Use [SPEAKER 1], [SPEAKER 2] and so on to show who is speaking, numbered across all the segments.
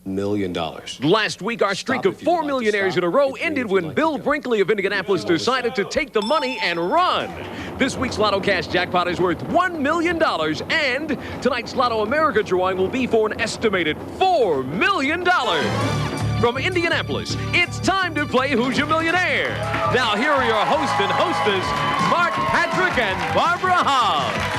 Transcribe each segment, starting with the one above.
[SPEAKER 1] million.
[SPEAKER 2] Last week, our streak of 4 millionaires in a row ended when Bill Brinkley of Indianapolis decided to take the money and run. This week's Lotto Cash jackpot is worth $1 million, and tonight's Lotto America drawing will be for an estimated $4 million. From Indianapolis, it's time to play Hoosier Millionaire. Now, here are your host and hostess, Mark Patrick and Barbara Hobbs.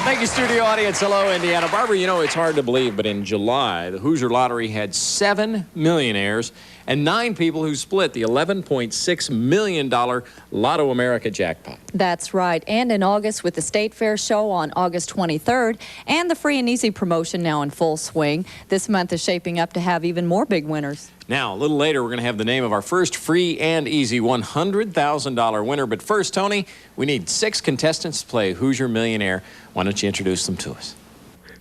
[SPEAKER 3] Thank you, studio audience. Hello, Indiana. Barbara, you know, it's hard to believe, but in July, the Hoosier Lottery had 7 millionaires and 9 people who split the $11.6 million Lotto America jackpot.
[SPEAKER 4] That's right. And in August, with the State Fair show on August 23rd and the Free and Easy promotion now in full swing, this month is shaping up to have even more big winners.
[SPEAKER 3] Now, a little later, we're going to have the name of our first free and easy $100,000 winner. But first, Tony, we need 6 contestants to play Hoosier Millionaire. Why don't you introduce them to us?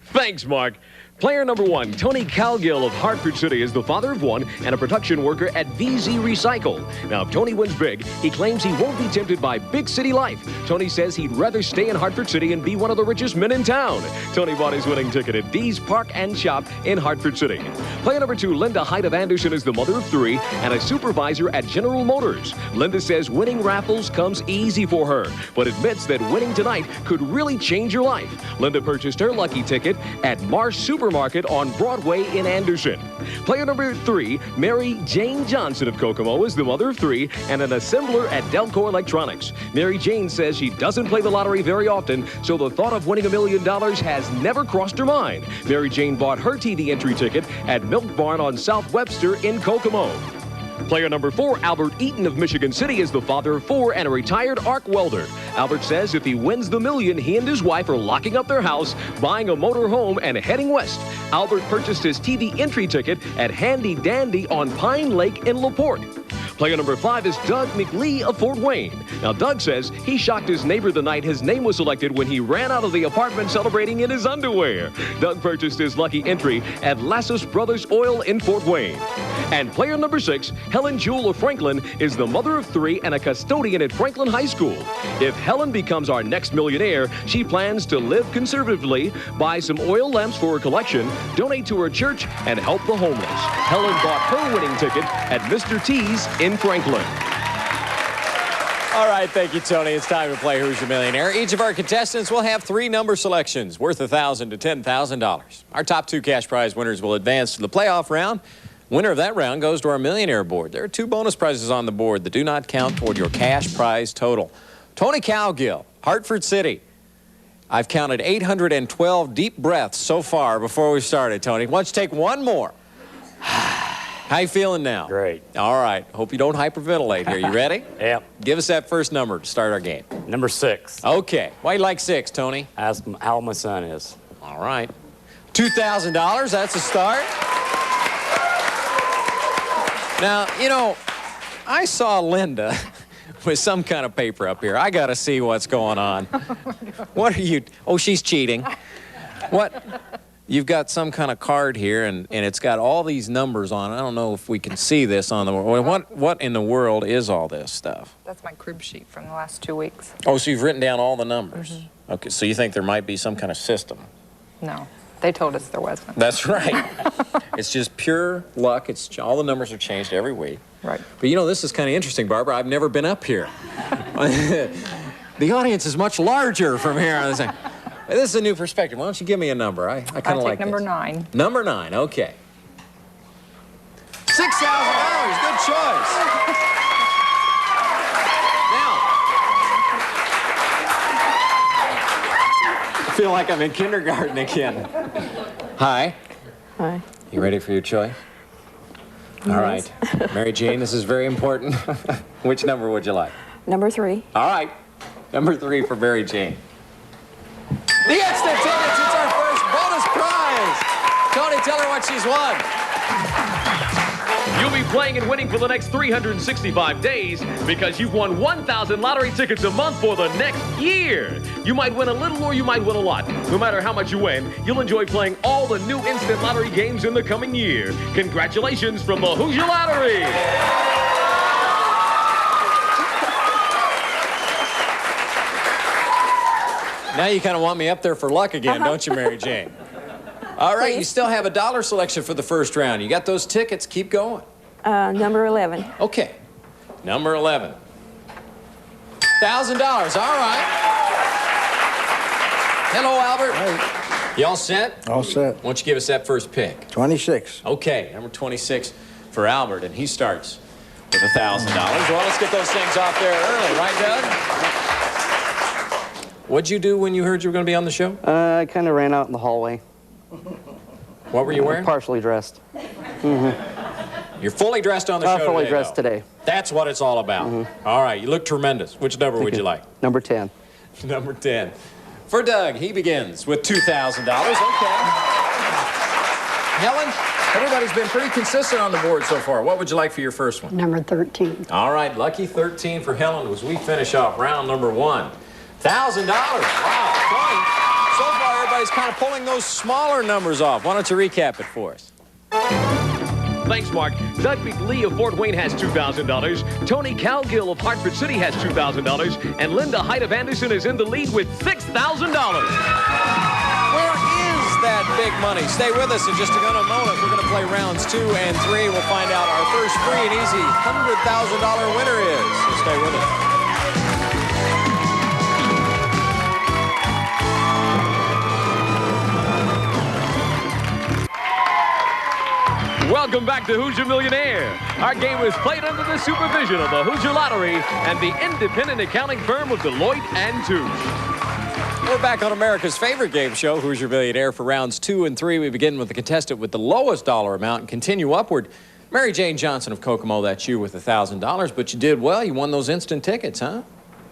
[SPEAKER 2] Thanks, Mark. Player number 1, Tony Calgill of Hartford City, is the father of 1 and a production worker at VZ Recycle. Now, if Tony wins big, he claims he won't be tempted by big city life. Tony says he'd rather stay in Hartford City and be one of the richest men in town. Tony bought his winning ticket at Dee's Park and Shop in Hartford City. Player number 2, Linda Height of Anderson, is the mother of 3 and a supervisor at General Motors. Linda says winning raffles comes easy for her, but admits that winning tonight could really change your life. Linda purchased her lucky ticket at Marsh Supermarket on Broadway in Anderson. Player number 3, Mary Jane Johnson of Kokomo, is the mother of 3 and an assembler at Delco Electronics. Mary Jane says she doesn't play the lottery very often, so the thought of winning $1 million has never crossed her mind. Mary Jane bought her TV entry ticket at Milk Barn on South Webster in Kokomo. Player number 4, Albert Eaton of Michigan City, is the father of 4 and a retired arc welder. Albert says if he wins the million, he and his wife are locking up their house, buying a motor home, and heading west. Albert purchased his TV entry ticket at Handy Dandy on Pine Lake in LaPorte. Player number 5 is Doug McLee of Fort Wayne. Now, Doug says he shocked his neighbor the night his name was selected when he ran out of the apartment celebrating in his underwear. Doug purchased his lucky entry at Lassus Brothers Oil in Fort Wayne. And player number 6, Helen Jewell of Franklin, is the mother of 3 and a custodian at Franklin High School. If Helen becomes our next millionaire, she plans to live conservatively, buy some oil lamps for her collection, donate to her church, and help the homeless. Helen bought her winning ticket at Mr. T's in Franklin.
[SPEAKER 3] All right, thank you, Tony. It's time to play Who's Your Millionaire. Each of our contestants will have 3 number selections worth $1,000 to $10,000. Our top 2 cash prize winners will advance to the playoff round. Winner of that round goes to our millionaire board. There are 2 bonus prizes on the board that do not count toward your cash prize total. Tony Calgill, Hartford City. I've counted 812 deep breaths so far before we started, Tony. Why don't you take one more? How you feeling now?
[SPEAKER 5] Great.
[SPEAKER 3] All right. Hope you don't hyperventilate here. You ready?
[SPEAKER 5] Yep.
[SPEAKER 3] Give us that first number to start our game.
[SPEAKER 5] Number 6.
[SPEAKER 3] Okay. Why you like 6, Tony?
[SPEAKER 5] That's how my son is.
[SPEAKER 3] All right. $2,000. That's a start. Now, you know, I saw Linda with some kind of paper up here. I got to see what's going on. What are you? Oh, she's cheating. What? You've got some kind of card here, and it's got all these numbers on it. I don't know if we can see this on the... What in the world is all this stuff?
[SPEAKER 6] That's my crib sheet from the last 2 weeks.
[SPEAKER 3] Oh, so you've written down all the numbers.
[SPEAKER 6] Mm-hmm.
[SPEAKER 3] Okay, so you think there might be some kind of system.
[SPEAKER 6] No, they told us there wasn't.
[SPEAKER 3] That's right. It's just pure luck. It's all the numbers are changed every week.
[SPEAKER 6] Right.
[SPEAKER 3] But you know, this is kind of interesting, Barbara. I've never been up here. The audience is much larger from here. I was like, this is a new perspective. Why don't you give me a number? I kind of like
[SPEAKER 6] number
[SPEAKER 3] this.
[SPEAKER 6] 9.
[SPEAKER 3] Number 9, okay. $6,000, good choice. Now, I feel like I'm in kindergarten again. Hi.
[SPEAKER 7] Hi.
[SPEAKER 3] You ready for your choice? All right. Mary Jane, this is very important. Which number would you like?
[SPEAKER 7] Number 3.
[SPEAKER 3] All right. Number 3 for Mary Jane. The instant tickets, it's our first bonus prize. Tony, tell her what she's won.
[SPEAKER 2] You'll be playing and winning for the next 365 days because you've won 1,000 lottery tickets a month for the next year. You might win a little or you might win a lot. No matter how much you win, you'll enjoy playing all the new instant lottery games in the coming year. Congratulations from the Hoosier Lottery.
[SPEAKER 3] Now you kind of want me up there for luck again, don't you, Mary Jane? All right,
[SPEAKER 1] Please.
[SPEAKER 3] you still have a $1 selection for the first round. You got those tickets. Keep going.
[SPEAKER 1] Number 11.
[SPEAKER 3] Okay. Number 11. $1,000. All right. Hello, Albert.
[SPEAKER 7] Hey.
[SPEAKER 3] You all set?
[SPEAKER 7] All set.
[SPEAKER 3] Why don't you give us that first pick? 26.
[SPEAKER 7] 26.
[SPEAKER 3] Okay, number 26 for Albert, and he starts with $1,000. Well, let's get those things off there early, right, Doug? What'd you do when you heard you were going to be on the show?
[SPEAKER 8] I kind of ran out in the hallway.
[SPEAKER 3] What were you wearing?
[SPEAKER 8] Partially dressed.
[SPEAKER 3] You're fully dressed on the show
[SPEAKER 8] Fully
[SPEAKER 3] today,
[SPEAKER 8] dressed
[SPEAKER 3] though.
[SPEAKER 8] today.
[SPEAKER 3] That's what it's all about. All right, you look tremendous. Which number would you like?
[SPEAKER 8] Number 10.
[SPEAKER 3] Number 10. For Doug, he begins with $2,000. Okay. Helen, everybody's been pretty consistent on the board so far. What would you like for your first one?
[SPEAKER 9] Number 13.
[SPEAKER 3] All right, lucky 13 for Helen as we finish off round number 1. $1,000. Wow, Tony, so far everybody's kind of pulling those smaller numbers off. Why don't you recap it for us?
[SPEAKER 2] Thanks, Mark. Doug Lee of Fort Wayne has $2,000. Tony Calgill of Hartford City has $2,000. And Linda Height of Anderson is in the lead with $6,000.
[SPEAKER 3] Where is that big money? Stay with us in just a moment. We're going to play rounds 2 and 3. We'll find out our first free and easy $100,000 winner is. So stay with us.
[SPEAKER 2] Welcome back to Hoosier Millionaire. Our game is played under the supervision of the Hoosier Lottery and the independent accounting firm of Deloitte & Touche.
[SPEAKER 3] We're back on America's favorite game show, Hoosier Millionaire. For rounds 2 and 3, we begin with the contestant with the lowest dollar amount and continue upward. Mary Jane Johnson of Kokomo, that's you with $1,000, but you did well. You won those instant tickets, huh?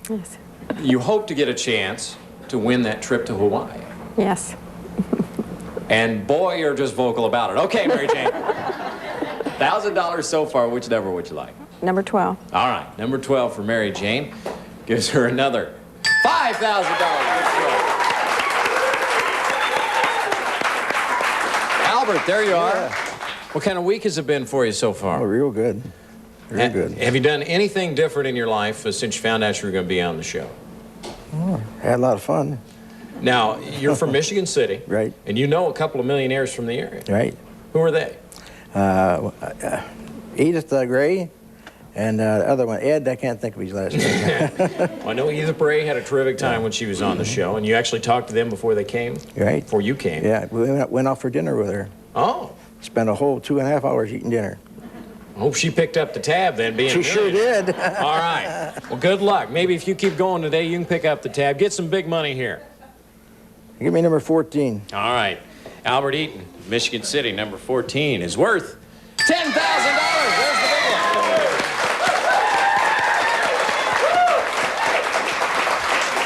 [SPEAKER 1] Yes.
[SPEAKER 3] You hope to get a chance to win that trip to Hawaii.
[SPEAKER 1] Yes.
[SPEAKER 3] And boy, you're just vocal about it. Okay, Mary Jane. $1,000 so far. Which number would you like?
[SPEAKER 1] Number 12.
[SPEAKER 3] All right, number 12 for Mary Jane. Gives her another $5,000. Albert, there you are. What kind of week has it been for you so far?
[SPEAKER 7] Oh, real good. Real good.
[SPEAKER 3] Have you done anything different in your life since you found out you were going to be on the show?
[SPEAKER 7] Oh, had a lot of fun.
[SPEAKER 3] Now, you're from Michigan City.
[SPEAKER 7] Right.
[SPEAKER 3] And you know a couple of millionaires from the area.
[SPEAKER 7] Right.
[SPEAKER 3] Who are they?
[SPEAKER 7] Edith Gray and the other one, Ed, I can't think of his last name.
[SPEAKER 3] Well, I know Edith Bray had a terrific time when she was on the show, and you actually talked to them before they came?
[SPEAKER 7] Right.
[SPEAKER 3] Before you came?
[SPEAKER 7] Yeah, we went out for dinner with her.
[SPEAKER 3] Oh.
[SPEAKER 7] Spent a whole 2.5 hours eating dinner.
[SPEAKER 3] I hope she picked up the tab then, being
[SPEAKER 7] She sure did.
[SPEAKER 3] All right. Well, good luck. Maybe if you keep going today, you can pick up the tab. Get some big money here.
[SPEAKER 7] Give me number 14.
[SPEAKER 3] All right. Albert Eaton, Michigan City, number 14, is worth $10,000. There's the big one.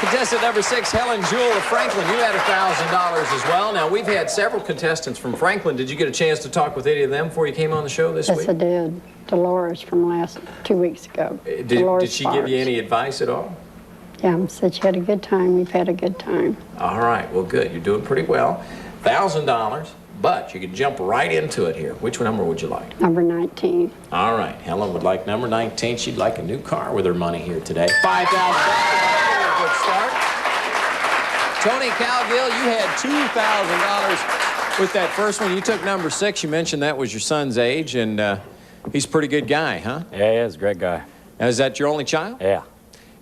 [SPEAKER 3] Contestant number 6, Helen Jewell of Franklin. You had $1,000 as well. Now, we've had several contestants from Franklin. Did you get a chance to talk with any of them before you came on the show this
[SPEAKER 9] Yes,
[SPEAKER 3] week?
[SPEAKER 9] I did. Dolores from 2 weeks ago.
[SPEAKER 3] Did she give you any advice at all?
[SPEAKER 9] Yeah, said she had a good time. We've had a good time.
[SPEAKER 3] All right, well, good. You're doing pretty well. $1,000, but you can jump right into it here. Which number would you like?
[SPEAKER 9] Number 19.
[SPEAKER 3] All right, Helen would like number 19. She'd like a new car with her money here today. $5,000. Good start. Tony Calgill, you had $2,000 with that first one. You took number 6. You mentioned that was your son's age, and he's a pretty good guy, huh?
[SPEAKER 5] Yeah, he is a great guy.
[SPEAKER 3] Now, is that your only child?
[SPEAKER 5] Yeah.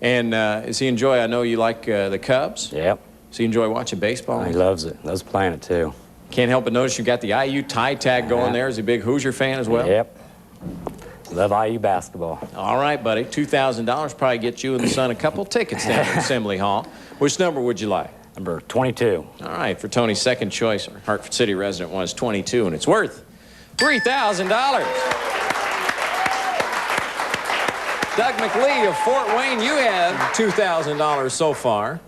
[SPEAKER 3] And does he enjoy, I know you like the Cubs.
[SPEAKER 5] Yep.
[SPEAKER 3] So you enjoy watching baseball?
[SPEAKER 5] He loves it. Loves playing it, too.
[SPEAKER 3] Can't help but notice you got the IU tie tag going there. Is he a big Hoosier fan as well?
[SPEAKER 5] Yep. Love IU basketball.
[SPEAKER 3] All right, buddy. $2,000 probably gets you and the son a couple tickets down at Assembly Hall. Which number would you like?
[SPEAKER 5] Number 22.
[SPEAKER 3] All right, for Tony's second choice, our Hartford City resident one is 22, and it's worth $3,000. Doug McLee of Fort Wayne, you have $2,000 so far.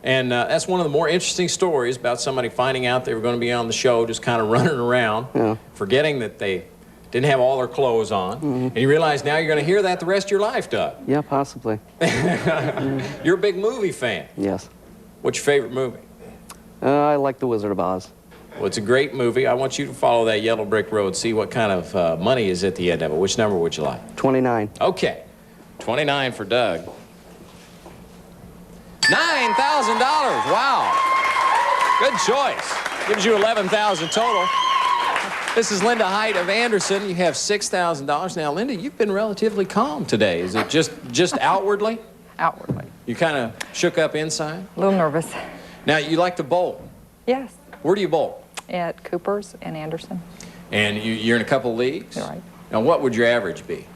[SPEAKER 3] And that's one of the more interesting stories about somebody finding out they were going to be on the show, just kind of running around, forgetting that they didn't have all their clothes on. And you realize now you're going to hear that the rest of your life, Doug.
[SPEAKER 8] Yeah, possibly.
[SPEAKER 3] You're a big movie fan.
[SPEAKER 8] Yes.
[SPEAKER 3] What's your favorite movie?
[SPEAKER 8] I like The Wizard of Oz.
[SPEAKER 3] Well, it's a great movie. I want you to follow that yellow brick road, see what kind of money is at the end of it. Which number would you like?
[SPEAKER 8] 29.
[SPEAKER 3] Okay. 29 for Doug. $9,000. Wow. Good choice. Gives you $11,000 total. This is Linda Height of Anderson. You have $6,000. Now, Linda, you've been relatively calm today. Is it just outwardly?
[SPEAKER 6] Outwardly.
[SPEAKER 3] You kind of shook up inside?
[SPEAKER 6] A little nervous.
[SPEAKER 3] Now, you like to bowl.
[SPEAKER 6] Yes.
[SPEAKER 3] Where do you bowl?
[SPEAKER 6] At Cooper's and Anderson.
[SPEAKER 3] And you're in a couple leagues?
[SPEAKER 6] You're right.
[SPEAKER 3] Now, what would your average be?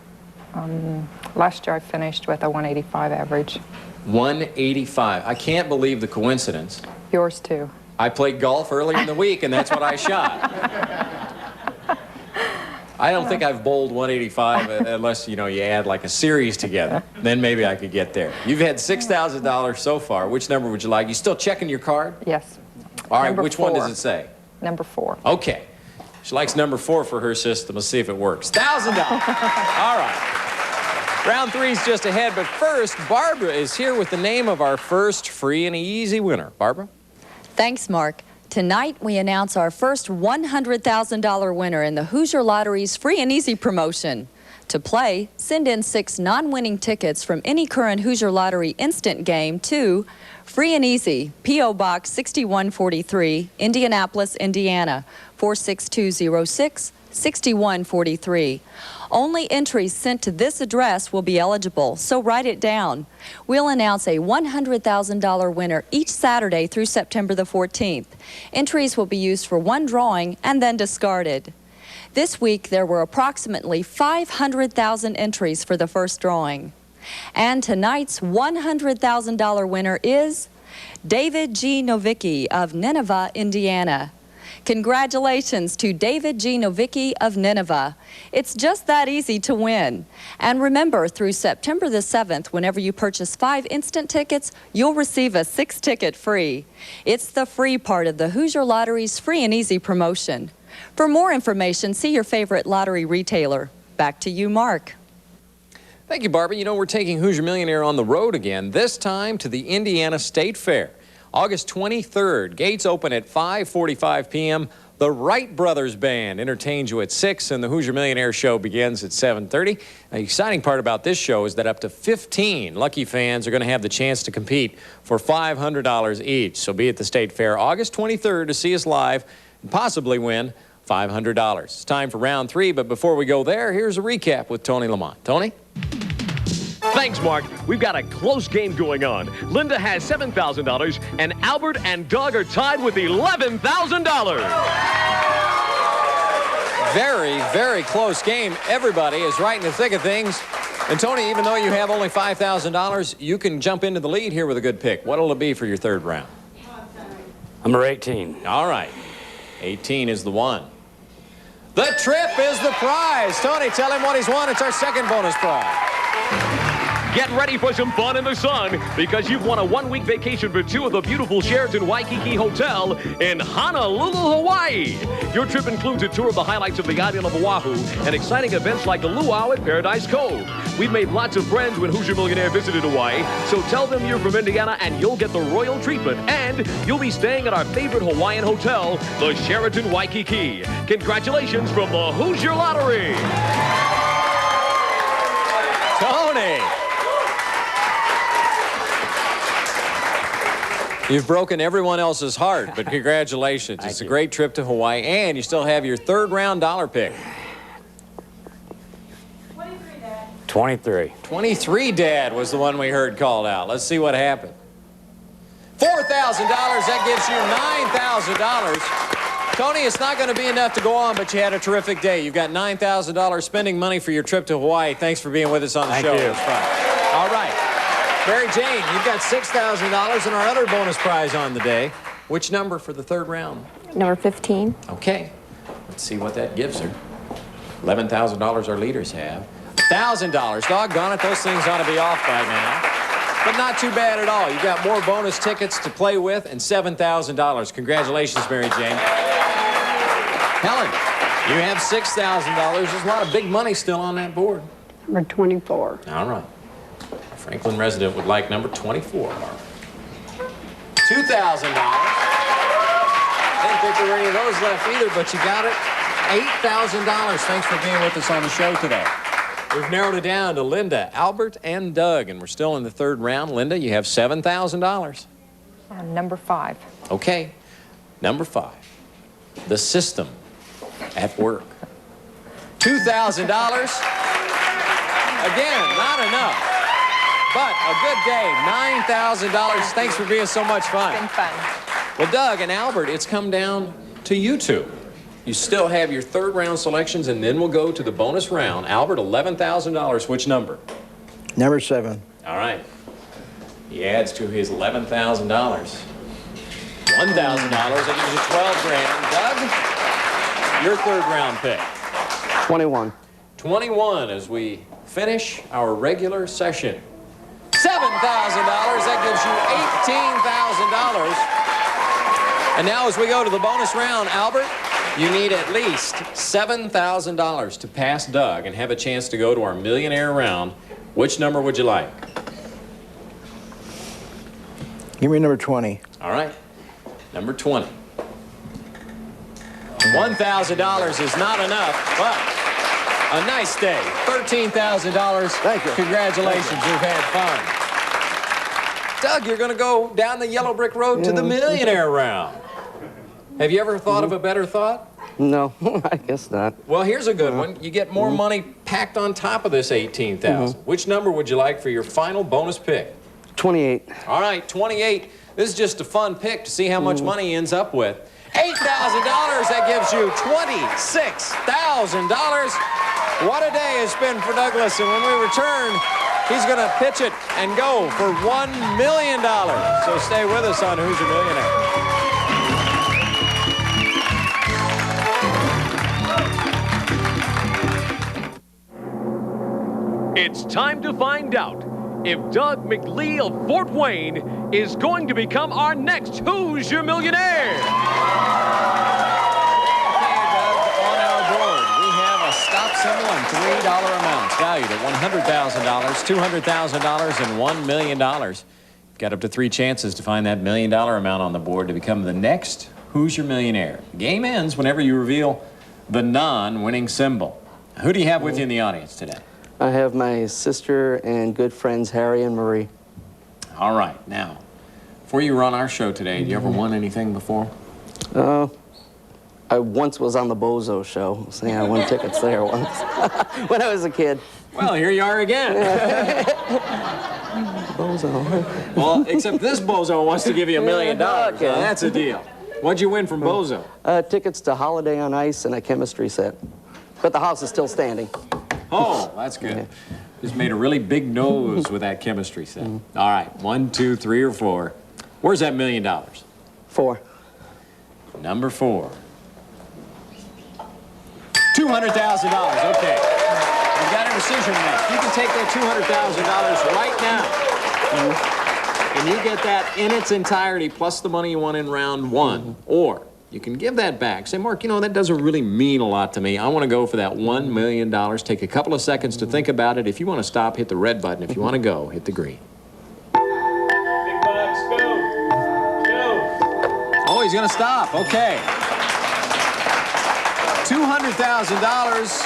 [SPEAKER 6] Last year I finished with a 185 average.
[SPEAKER 3] 185. I can't believe the coincidence.
[SPEAKER 6] Yours too.
[SPEAKER 3] I played golf earlier in the week, and that's what I shot. I don't think I've bowled 185 unless, you add like a series together. Then maybe I could get there. You've had $6,000 so far. Which number would you like? You still checking your card?
[SPEAKER 6] Yes.
[SPEAKER 3] All right,
[SPEAKER 6] Number
[SPEAKER 3] which one
[SPEAKER 6] 4.
[SPEAKER 3] does it say?
[SPEAKER 6] Number 4.
[SPEAKER 3] Okay. She likes number 4 for her system. Let's see if it works. $1,000. All right. Round 3's just ahead, but first, Barbara is here with the name of our first free and easy winner. Barbara?
[SPEAKER 4] Thanks, Mark. Tonight, we announce our first $100,000 winner in the Hoosier Lottery's Free and Easy promotion. To play, send in 6 non-winning tickets from any current Hoosier Lottery instant game to Free and Easy, P.O. Box 6143, Indianapolis, Indiana, 46206, 6143. Only entries sent to this address will be eligible, so write it down. We'll announce a $100,000 winner each Saturday through September the 14th. Entries will be used for one drawing and then discarded. This week, there were approximately 500,000 entries for the first drawing. And tonight's $100,000 winner is David G. Novicki of Nineveh, Indiana. Congratulations to David G. Novicki of Nineveh. It's just that easy to win. And remember, through September the 7th, whenever you purchase 5 instant tickets, you'll receive a 6th ticket free. It's the free part of the Hoosier Lottery's Free and Easy promotion. For more information, see your favorite lottery retailer. Back to you, Mark.
[SPEAKER 3] Thank you, Barbara. We're taking Hoosier Millionaire on the road again, this time to the Indiana State Fair. August 23rd, gates open at 5:45 p.m. The Wright Brothers Band entertains you at 6, and the Hoosier Millionaire Show begins at 7:30. The exciting part about this show is that up to 15 lucky fans are going to have the chance to compete for $500 each. So be at the State Fair August 23rd to see us live and possibly win $500. It's time for round 3, but before we go there, here's a recap with Tony Lamont. Tony?
[SPEAKER 2] Thanks, Mark. We've got a close game going on. Linda has $7,000, and Albert and Doug are tied with $11,000.
[SPEAKER 3] Very, very close game. Everybody is right in the thick of things. And Tony, even though you have only $5,000, you can jump into the lead here with a good pick. What'll it be for your third round?
[SPEAKER 5] Number 18.
[SPEAKER 3] All right. 18 is the one. The trip is the prize. Tony, tell him what he's won. It's our second bonus prize.
[SPEAKER 2] Get ready for some fun in the sun, because you've won a one-week vacation for 2 at the beautiful Sheraton Waikiki Hotel in Honolulu, Hawaii. Your trip includes a tour of the highlights of the island of Oahu and exciting events like the luau at Paradise Cove. We've made lots of friends when Hoosier Millionaire visited Hawaii, so tell them you're from Indiana and you'll get the royal treatment. And you'll be staying at our favorite Hawaiian hotel, the Sheraton Waikiki. Congratulations from the Hoosier Lottery.
[SPEAKER 3] Tony! You've broken everyone else's heart, but congratulations. It's a great trip to Hawaii, and you still have your third round dollar pick.
[SPEAKER 5] 23.
[SPEAKER 3] 23, Dad, was the one we heard called out. Let's see what happened. $4,000, that gives you $9,000. Tony, it's not going to be enough to go on, but you had a terrific day. You've got $9,000 spending money for your trip to Hawaii. Thanks for being with us on the show.
[SPEAKER 5] Thank you.
[SPEAKER 3] It was fun. All right. Mary Jane, you've got $6,000 in our other bonus prize on the day. Which number for the third round?
[SPEAKER 1] Number 15.
[SPEAKER 3] Okay. Let's see what that gives her. $11,000 our leaders have. $1,000. Doggone it, those things ought to be off by now. But not too bad at all. You've got more bonus tickets to play with and $7,000. Congratulations, Mary Jane. Helen, you have $6,000. There's a lot of big money still on that board.
[SPEAKER 9] Number 24.
[SPEAKER 3] All right. Franklin resident would like number 24. $2,000. Didn't think there were any of those left either, but you got it. $8,000. Thanks for being with us on the show today. We've narrowed it down to Linda, Albert, and Doug, and we're still in the third round. Linda, you have $7,000.
[SPEAKER 6] Number 5.
[SPEAKER 3] Okay, number 5, the system at work. $2,000. Again, not enough, but a good day, $9,000. Thanks for being so much fun.
[SPEAKER 6] It's been fun.
[SPEAKER 3] Well, Doug and Albert, it's come down to you two. You still have your third round selections, and then we'll go to the bonus round. Albert, $11,000. Which number?
[SPEAKER 7] Number 7.
[SPEAKER 3] All right. He adds to his $11,000. $1,000, that gives you 12 grand. Doug, your third round pick.
[SPEAKER 8] 21.
[SPEAKER 3] 21 as we finish our regular session. $7,000, that gives you $18,000. And now as we go to the bonus round, Albert, you need at least $7,000 to pass Doug and have a chance to go to our millionaire round. Which number would you like?
[SPEAKER 7] Give me number 20.
[SPEAKER 3] All right, number 20. $1,000 is not enough, but a nice day. $13,000.
[SPEAKER 7] Thank you.
[SPEAKER 3] Congratulations, you've had fun. Doug, you're going to go down the yellow brick road to the millionaire round. Have you ever thought of a better thought?
[SPEAKER 8] No, I guess not.
[SPEAKER 3] Well, here's a good one. You get more money packed on top of this $18,000. Which number would you like for your final bonus pick?
[SPEAKER 8] 28.
[SPEAKER 3] All right, 28. This is just a fun pick to see how much money he ends up with. $8,000, that gives you $26,000. What a day it's been for Douglas, and when we return, he's going to pitch it and go for $1 million. So stay with us on Who's Your Millionaire?
[SPEAKER 2] It's time to find out if Doug McLee of Fort Wayne is going to become our next Who's Your Millionaire?
[SPEAKER 3] Okay, Doug, on our board, we have a stop symbol and $3 amounts valued at $100,000, $200,000, and $1 million. You've got up to 3 chances to find that $1 million amount on the board to become the next Who's Your Millionaire. The game ends whenever you reveal the non-winning symbol. Who do you have with you in the audience today?
[SPEAKER 8] I have my sister and good friends, Harry and Marie.
[SPEAKER 3] All right, now, before you run our show today, have you ever won anything before?
[SPEAKER 8] I once was on the Bozo show, saying I won tickets there once when I was a kid.
[SPEAKER 3] Well, here you are again.
[SPEAKER 8] Bozo.
[SPEAKER 3] Well, except this bozo wants to give you $1 million.
[SPEAKER 8] Okay.
[SPEAKER 3] So that's a deal. What'd you win from Bozo?
[SPEAKER 8] Tickets to Holiday on Ice and a chemistry set. But the house is still standing.
[SPEAKER 3] Oh, that's good. Just made a really big nose with that chemistry set. All right, 1, 2, 3, or 4. Where's that $1 million?
[SPEAKER 8] 4.
[SPEAKER 3] Number 4. $200,000. Okay. You've got a decision to make. You can take that $200,000 right now. And you get that in its entirety, plus the money you won in round 1. Or you can give that back. Say, Mark, you know, that doesn't really mean a lot to me. I want to go for that $1 million. Take a couple of seconds to think about it. If you want to stop, hit the red button. If you want to go, hit the green. Big bucks, go. Go. Oh, he's going to stop. Okay. $200,000.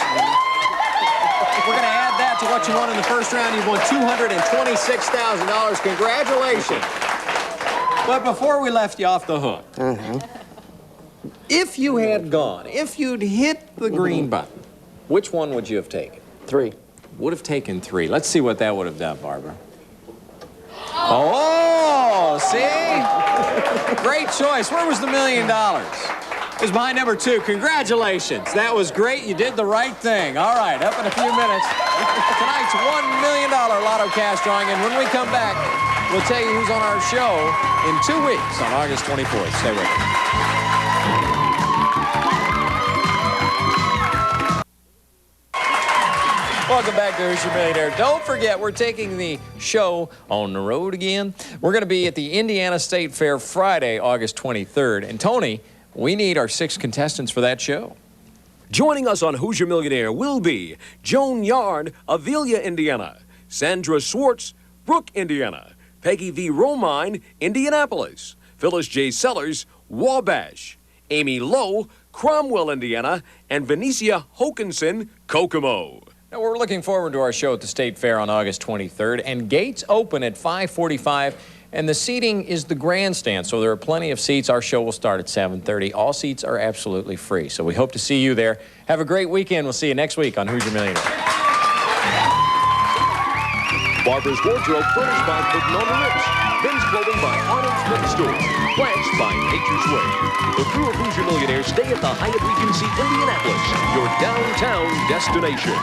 [SPEAKER 3] We're going to add that to what you won in the first round. You've won $226,000. Congratulations. But before we left you off the hook, if you had gone, if you'd hit the green button, which one would you have taken?
[SPEAKER 8] 3.
[SPEAKER 3] Would have taken 3. Let's see what that would have done, Barbara. Oh, see? Great choice. Where was the $1 million? It was behind number 2. Congratulations. That was great. You did the right thing. All right, up in a few minutes, tonight's $1 million lotto cash drawing. And when we come back, we'll tell you who's on our show in 2 weeks on August 24th. Stay with us. Welcome back to Who's Your Millionaire. Don't forget, we're taking the show on the road again. We're going to be at the Indiana State Fair Friday, August 23rd. And Tony, we need our 6 contestants for that show.
[SPEAKER 2] Joining us on Who's Your Millionaire will be Joan Yard, Avila, Indiana; Sandra Swartz, Brooke, Indiana; Peggy V. Romine, Indianapolis; Phyllis J. Sellers, Wabash; Amy Lowe, Cromwell, Indiana; and Venetia Hokinson, Kokomo.
[SPEAKER 3] Now, we're looking forward to our show at the State Fair on August 23rd, and gates open at 5:45, and the seating is the grandstand, so there are plenty of seats. Our show will start at 7:30. All seats are absolutely free, so we hope to see you there. Have a great weekend. We'll see you next week on Hoosier Millionaire.
[SPEAKER 2] Barbara's Wardrobe furnished by Magnona Rich. Men's clothing by Arnold Smith Stores. Plants by Nature's Way. The crew of Hoosier Millionaire stay at the Hyatt Regency Indianapolis, your downtown destination.